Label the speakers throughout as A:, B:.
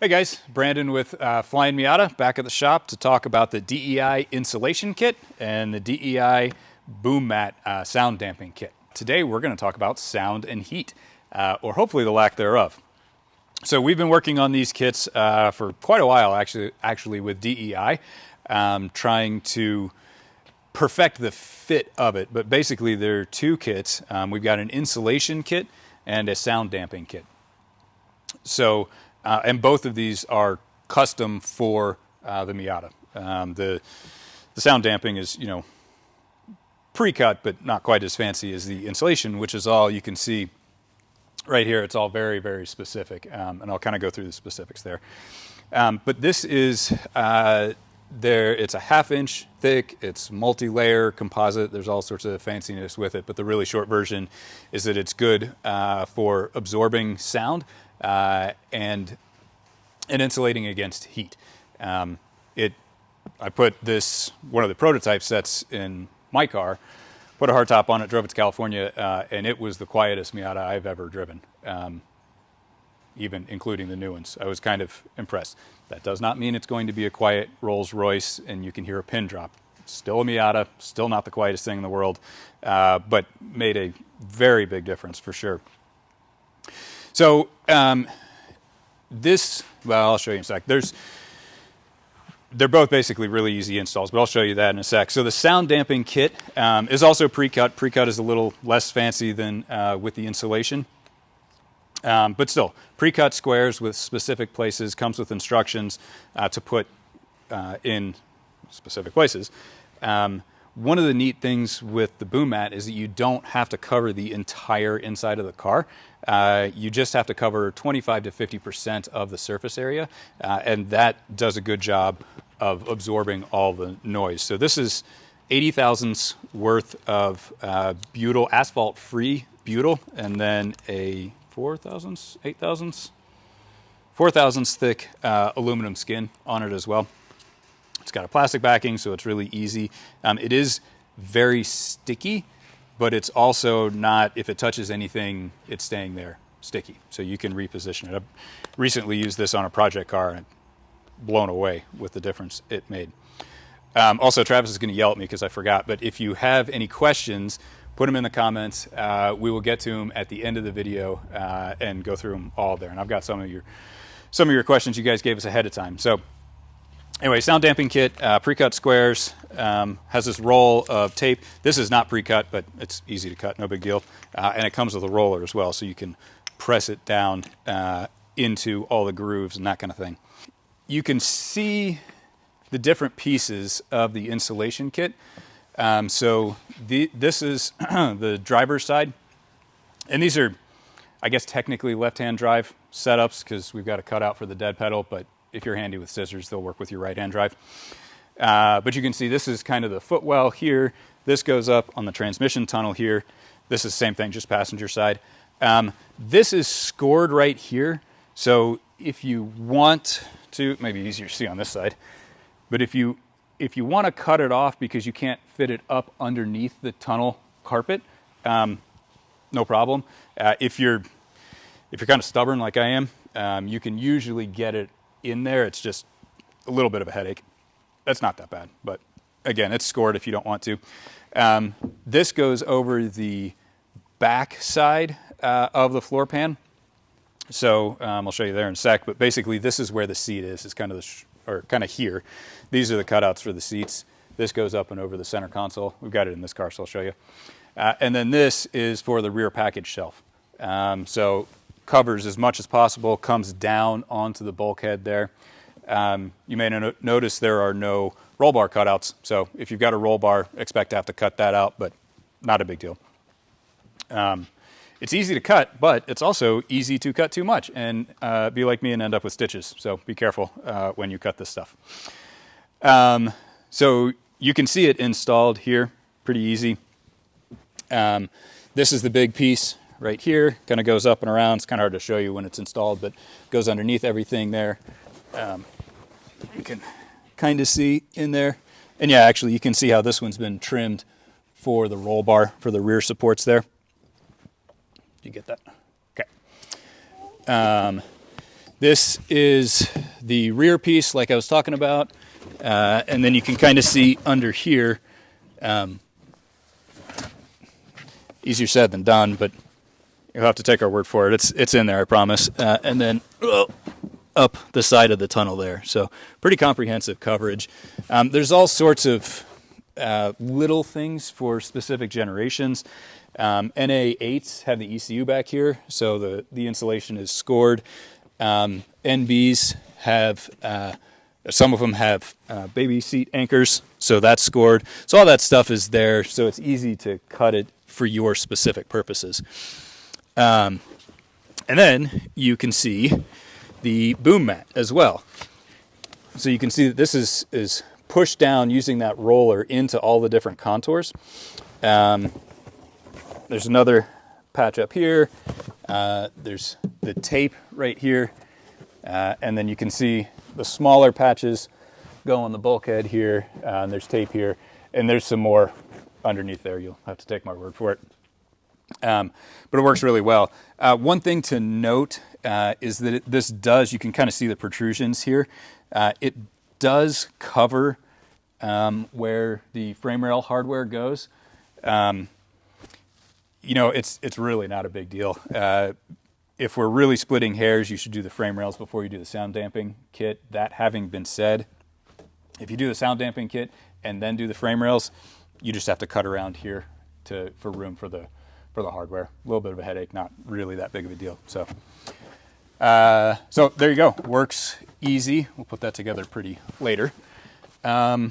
A: Hey guys, Brandon with Flyin Miata back at the shop to talk about the DEI Insulation Kit and the DEI Boom Mat Sound Damping Kit. Today we're going to talk about sound and heat, or hopefully the lack thereof. So we've been working on these kits for quite a while actually with DEI, trying to perfect the fit of it. But basically there are two kits. We've got an insulation kit and a sound damping kit. So and both of these are custom for the Miata. The sound damping is, pre-cut, but not quite as fancy as the insulation, which is all you can see right here. It's all very, very specific, and I'll kind of go through the specifics there. But this is it's a 1/2 inch thick. It's multi-layer composite. There's all sorts of fanciness with it, but the really short version is that it's good for absorbing sound and insulating against heat. I put one of the prototype sets in my car, put a hardtop on it, drove it to California, and it was the quietest Miata I've ever driven, even including the new ones. I was kind of impressed. That does not mean it's going to be a quiet Rolls Royce and you can hear a pin drop. Still a Miata, still not the quietest thing in the world, but made a very big difference for sure. So I'll show you in a sec. They're both basically really easy installs, but I'll show you that in a sec. So the sound damping kit is also pre-cut. Pre-cut is a little less fancy than with the insulation. But still, pre-cut squares with specific places, comes with instructions to put in specific places. One of the neat things with the boom mat is that you don't have to cover the entire inside of the car. You just have to cover 25 to 50% of the surface area, and that does a good job of absorbing all the noise. So this is 80 thousandths worth of butyl, asphalt-free butyl, and then a 4 thousandths thick aluminum skin on it as well. It's got a plastic backing, so it's really easy. It is very sticky, but it's also not, if it touches anything, it's staying there sticky. So you can reposition it. I've recently used this on a project car and blown away with the difference it made. Also, Travis is going to yell at me because I forgot, but if you have any questions, put them in the comments. We will get to them at the end of the video and go through them all there. And I've got some of your questions you guys gave us ahead of time. So anyway, sound damping kit, pre-cut squares, has this roll of tape. This is not pre-cut, but it's easy to cut, no big deal. And it comes with a roller as well, so you can press it down into all the grooves and that kind of thing. You can see the different pieces of the insulation kit. So this is the driver's side. And these are, I guess, technically left-hand drive setups because we've got a cutout for the dead pedal, but if you're handy with scissors, they'll work with your right-hand drive. But you can see this is kind of the footwell here. This goes up on the transmission tunnel here. This is the same thing, just passenger side. This is scored right here. So if you want to, maybe easier to see on this side, but if you want to cut it off because you can't fit it up underneath the tunnel carpet, no problem. If you're kind of stubborn like I am, you can usually get it in there. It's just a little bit of a headache. That's not that bad, but again, it's scored if you don't want to. This goes over the back side of the floor pan. So I'll show you there in a sec, but basically this is where the seat is. It's kind of here. These are the cutouts for the seats. This goes up and over the center console. We've got it in this car, so I'll show you. And then this is for the rear package shelf. So covers as much as possible, comes down onto the bulkhead there. You may notice there are no roll bar cutouts. So if you've got a roll bar, expect to have to cut that out, but not a big deal. It's easy to cut, but it's also easy to cut too much and be like me and end up with stitches. So be careful when you cut this stuff. So you can see it installed here, pretty easy. This is the big piece right here, kind of goes up and around. It's kind of hard to show you when it's installed, but goes underneath everything there. You can kind of see in there. And yeah, actually you can see how this one's been trimmed for the roll bar, for the rear supports there. You get that? Okay. This is the rear piece like I was talking about. And then you can kind of see under here, easier said than done, but you'll have to take our word for it. It's in there, I promise. And then up the side of the tunnel there. So pretty comprehensive coverage. There's all sorts of little things for specific generations. NA8s have the ECU back here, so the insulation is scored. NBs have, some of them have baby seat anchors, so that's scored. So all that stuff is there, so it's easy to cut it for your specific purposes. And then you can see the boom mat as well. So you can see that this is pushed down using that roller into all the different contours. There's another patch up here. There's the tape right here. And then you can see the smaller patches go on the bulkhead here. And there's tape here. And there's some more underneath there. You'll have to take my word for it. But it works really well. One thing to note is that this does, you can kind of see the protrusions here. It does cover where the frame rail hardware goes. You know, it's really not a big deal. If we're really splitting hairs, you should do the frame rails before you do the sound damping kit. That having been said, if you do the sound damping kit and then do the frame rails, you just have to cut around here for room for the hardware. A little bit of a headache, not really that big of a deal. So there you go. Works easy. We'll put that together pretty later. I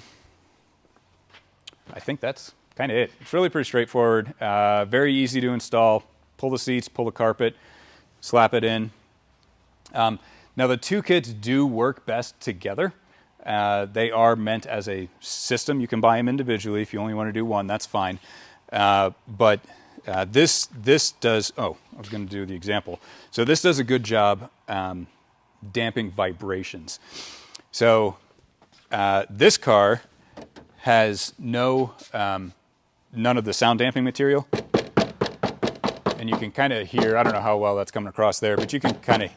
A: think that's kind of it. It's really pretty straightforward. Very easy to install. Pull the seats, pull the carpet, slap it in. Now the two kits do work best together. They are meant as a system. You can buy them individually. If you only want to do one, that's fine. But this does, I was going to do the example. So this does a good job damping vibrations. So this car has none of the sound damping material. And you can kind of hear, I don't know how well that's coming across there, but you can kind of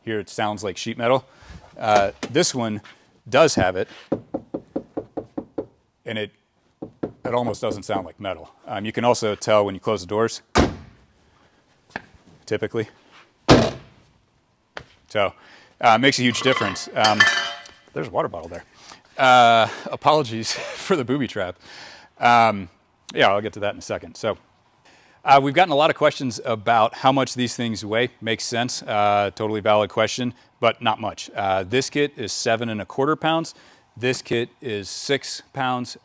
A: hear it sounds like sheet metal. This one does have it, and it almost doesn't sound like metal. You can also tell when you close the doors, typically. So it makes a huge difference. There's a water bottle there. Apologies for the booby trap. Yeah, I'll get to that in a second. So we've gotten a lot of questions about how much these things weigh. Makes sense. Totally valid question, but not much. This kit is 7.25 pounds. This kit is 6 pounds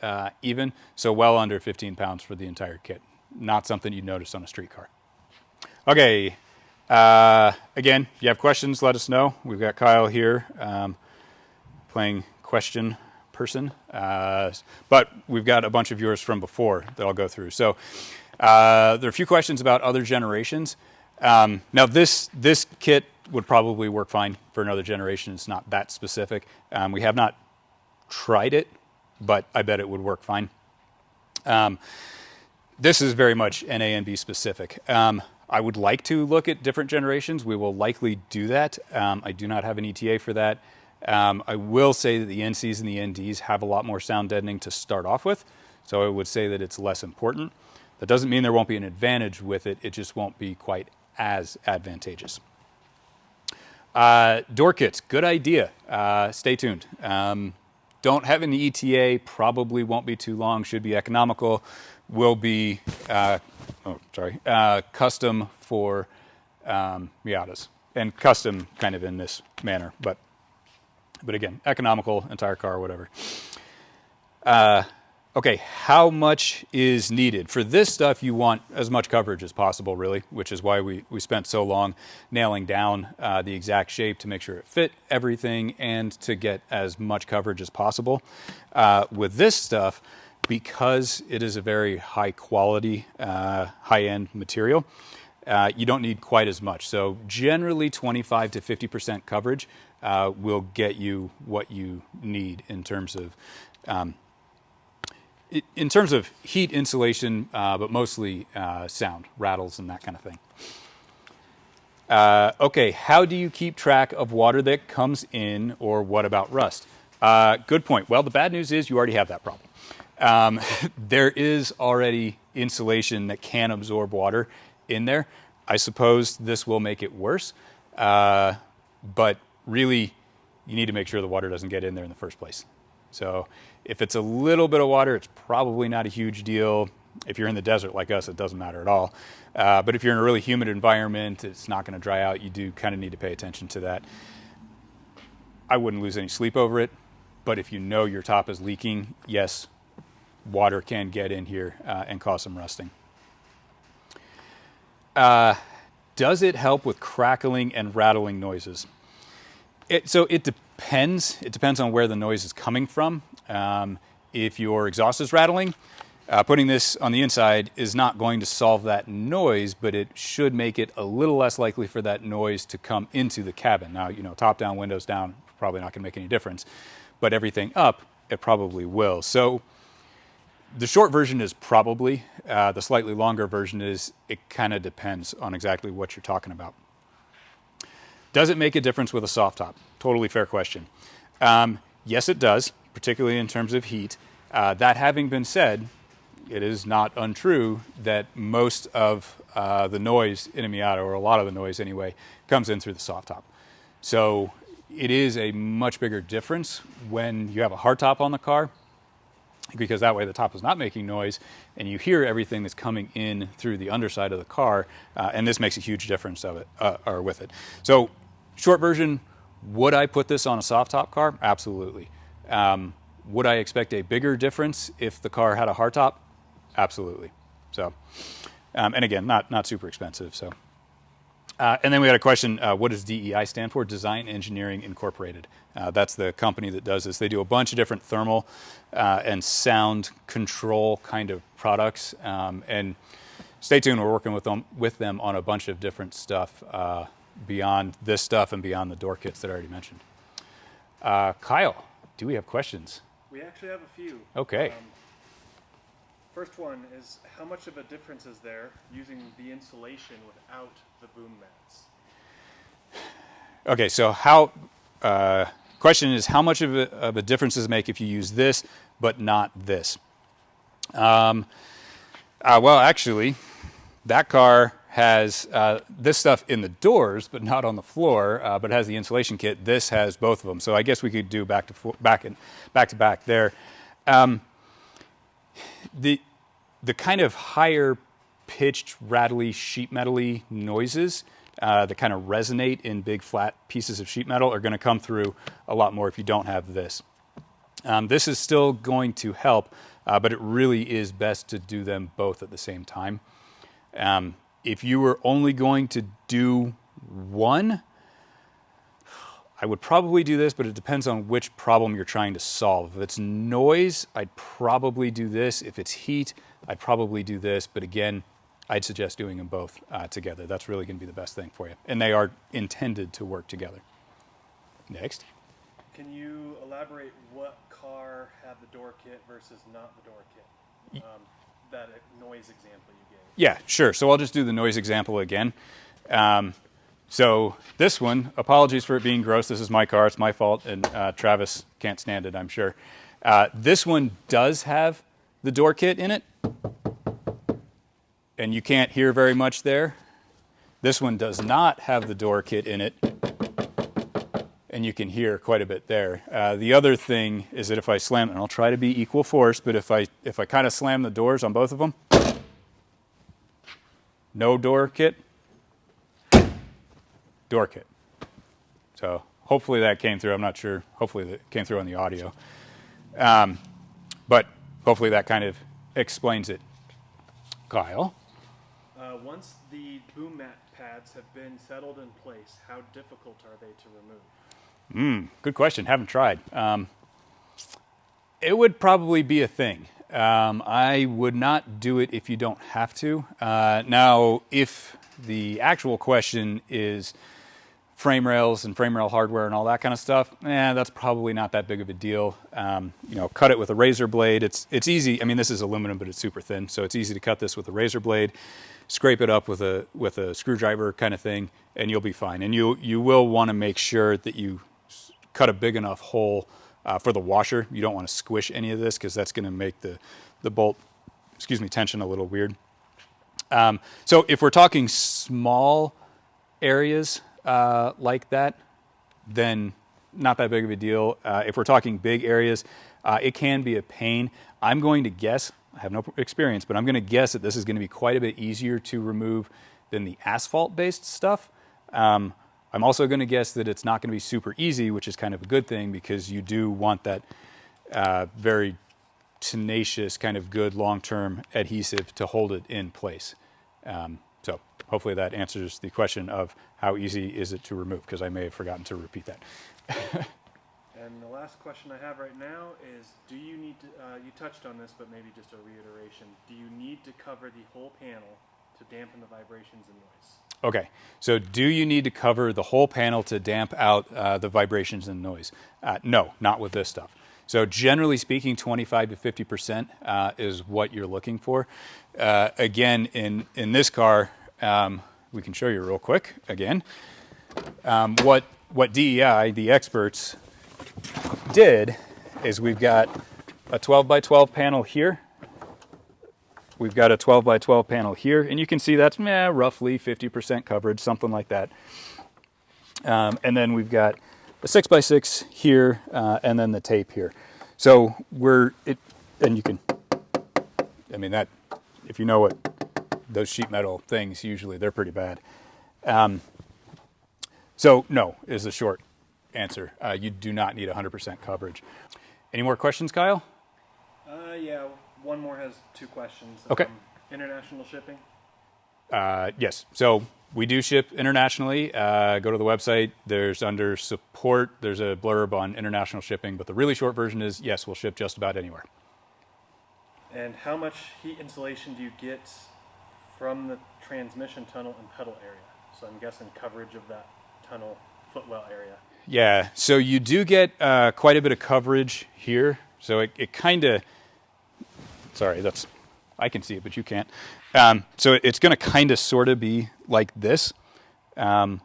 A: even, so well under 15 pounds for the entire kit. Not something you'd notice on a street car. Okay, again, if you have questions, let us know. We've got Kyle here playing question person, but we've got a bunch of yours from before that I'll go through. So there are a few questions about other generations. Now this kit would probably work fine for another generation. It's not that specific. We have not tried it, but I bet it would work fine. This is very much NA and B specific. I would like to look at different generations. We will likely do that. I do not have an ETA for that. I will say that the NCs and the NDs have a lot more sound deadening to start off with, so I would say that it's less important. That doesn't mean there won't be an advantage with it. It just won't be quite as advantageous. Door kits, good idea. Stay tuned. Don't have an ETA, probably won't be too long, should be economical, will be custom for Miatas, and custom kind of in this manner, but again, economical, entire car, whatever. Okay, how much is needed? For this stuff, you want as much coverage as possible, really, which is why we spent so long nailing down the exact shape to make sure it fit everything and to get as much coverage as possible. With this stuff, because it is a very high quality, high-end material, you don't need quite as much. So generally 25 to 50% coverage will get you what you need in terms of heat insulation, but mostly sound, rattles, and that kind of thing. Okay, how do you keep track of water that comes in, or what about rust? Good point. Well, the bad news is you already have that problem. There is already insulation that can absorb water in there. I suppose this will make it worse, but really, you need to make sure the water doesn't get in there in the first place. So if it's a little bit of water, it's probably not a huge deal. If you're in the desert like us, it doesn't matter at all. But if you're in a really humid environment, it's not going to dry out. You do kind of need to pay attention to that. I wouldn't lose any sleep over it, but if you know your top is leaking, yes, water can get in here and cause some rusting. Does it help with crackling and rattling noises? So it depends. It depends on where the noise is coming from. If your exhaust is rattling, putting this on the inside is not going to solve that noise, but it should make it a little less likely for that noise to come into the cabin. Now, top down, windows down, probably not going to make any difference, but everything up, it probably will. So the short version is probably. The slightly longer version is it kind of depends on exactly what you're talking about. Does it make a difference with a soft top? Totally fair question. Yes, it does, particularly in terms of heat. That having been said, it is not untrue that most of the noise in a Miata, or a lot of the noise anyway, comes in through the soft top. So it is a much bigger difference when you have a hardtop on the car, because that way the top is not making noise and you hear everything that's coming in through the underside of the car, and this makes a huge difference of it, or with it. So short version, would I put this on a soft top car? Absolutely. Would I expect a bigger difference if the car had a hardtop? Absolutely. So, and again, not super expensive. So, and then we had a question, what does DEI stand for? Design Engineering Incorporated. That's the company that does this. They do a bunch of different thermal and sound control kind of products. And stay tuned, we're working with them on a bunch of different stuff beyond this stuff and beyond the door kits that I already mentioned. Kyle, do we have questions?
B: We actually have a few.
A: Okay.
B: First one is, how much of a difference is there using the insulation without the boom mats?
A: Okay, so question is, how much of a difference does it make if you use this but not this? Well, actually, that car has this stuff in the doors, but not on the floor, but it has the insulation kit. This has both of them. So I guess we could do back to back there. The kind of higher pitched, rattly, sheet metal-y noises that kind of resonate in big flat pieces of sheet metal are going to come through a lot more if you don't have this. This is still going to help, but it really is best to do them both at the same time. If you were only going to do one, I would probably do this, but it depends on which problem you're trying to solve. If it's noise, I'd probably do this. If it's heat, I'd probably do this. But again, I'd suggest doing them both together. That's really going to be the best thing for you. And they are intended to work together. Next.
B: Can you elaborate what car had the door kit versus not the door kit? That noise example you gave.
A: Yeah, sure. So I'll just do the noise example again. So this one, apologies for it being gross. This is my car. It's my fault. And Travis can't stand it, I'm sure. This one does have the door kit in it. And you can't hear very much there. This one does not have the door kit in it. And you can hear quite a bit there. The other thing is that if I slam, and I'll try to be equal force, but if I kind of slam the doors on both of them, no door kit, door kit. So hopefully that came through. I'm not sure. Hopefully that came through on the audio. But hopefully that kind of explains it. Kyle?
B: Once the boom mat pads have been settled in place, how difficult are they to remove?
A: Good question. Haven't tried. It would probably be a thing. I would not do it if you don't have to. Now, if the actual question is frame rails and frame rail hardware and all that kind of stuff, that's probably not that big of a deal. You know, cut it with a razor blade. It's easy. I mean, this is aluminum, but it's super thin, so it's easy to cut this with a razor blade, scrape it up with a screwdriver kind of thing, and you'll be fine. And you will want to make sure that you cut a big enough hole for the washer. You don't want to squish any of this because that's going to make the bolt, tension a little weird. So if we're talking small areas like that, then not that big of a deal. If we're talking big areas, it can be a pain. I'm going to guess, I have no experience, but I'm going to guess that this is going to be quite a bit easier to remove than the asphalt-based stuff. I'm also going to guess that it's not going to be super easy, which is kind of a good thing because you do want that very tenacious, kind of good long-term adhesive to hold it in place. So hopefully that answers the question of how easy is it to remove, because I may have forgotten to repeat that.
B: And the last question I have right now is, do you need to, you touched on this, but maybe just a reiteration, do you need to cover the whole panel to dampen the vibrations and noise?
A: Okay, so do you need to cover the whole panel to damp out the vibrations and noise? No, not with this stuff. So generally speaking, 25 to 50% is what you're looking for. Again, in this car, we can show you real quick again. What DEI, the experts, did is we've got a 12 by 12 panel here. We've got a 12 by 12 panel here, and you can see that's roughly 50% coverage, something like that. And then we've got a 6 by 6 here, and then the tape here. So and you can, I mean, that, if you know what those sheet metal things, usually they're pretty bad. So no is the short answer. You do not need 100% coverage. Any more questions, Kyle?
B: Yeah, one more has two questions.
A: Okay.
B: International shipping?
A: Yes. So we do ship internationally. Go to the website. There's under support, there's a blurb on international shipping, but the really short version is yes, we'll ship just about anywhere.
B: And how much heat insulation do you get from the transmission tunnel and pedal area? So I'm guessing coverage of that tunnel footwell area.
A: Yeah, so you do get quite a bit of coverage here. So it kind of, sorry, I can see it, but you can't. So it's going to kind of sort of be like this. And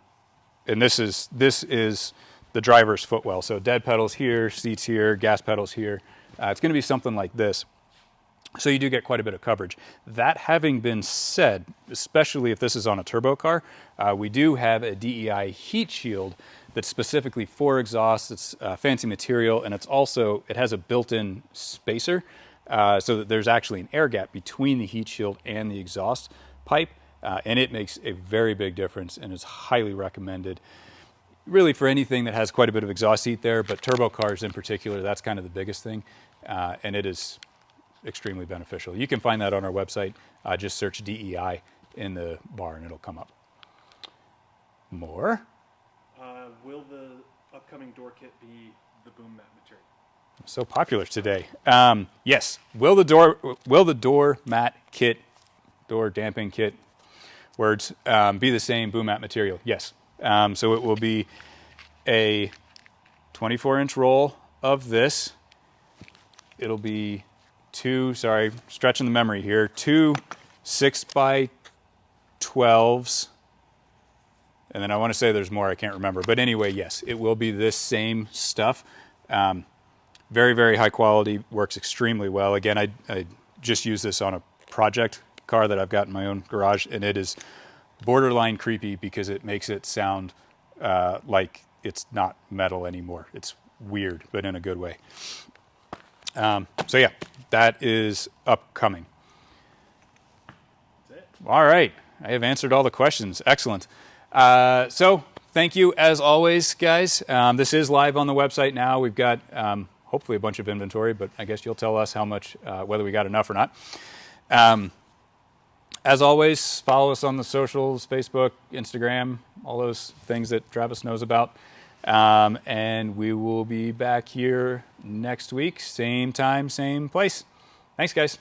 A: this is the driver's footwell. So dead pedals here, seats here, gas pedals here. It's going to be something like this. So you do get quite a bit of coverage. That having been said, especially if this is on a turbo car, we do have a DEI heat shield that's specifically for exhaust. It's fancy material, and it has a built-in spacer so that there's actually an air gap between the heat shield and the exhaust pipe, and it makes a very big difference and is highly recommended really for anything that has quite a bit of exhaust heat there, but turbo cars in particular, that's kind of the biggest thing, and it is extremely beneficial. You can find that on our website. Just search DEI in the bar and it'll come up. More?
B: Will the upcoming door kit be the boom mat material?
A: So popular today. Yes. Will the door mat kit, door damping kit, words, be the same boom mat material? Yes. So it will be a 24-inch roll of this. It'll be stretching the memory here, two 6 by 12s. And then I want to say there's more, I can't remember. But anyway, yes, it will be this same stuff. Very, very high quality, works extremely well. Again, I just use this on a project car that I've got in my own garage, and it is borderline creepy because it makes it sound like it's not metal anymore. It's weird, but in a good way. So yeah, that is upcoming.
B: That's it.
A: All right, I have answered all the questions. Excellent. So thank you as always, guys. This is live on the website now. We've got hopefully a bunch of inventory, but I guess you'll tell us how much, whether we got enough or not. As always, follow us on the socials, Facebook, Instagram, all those things that Travis knows about. And we will be back here next week, same time, same place. Thanks, guys.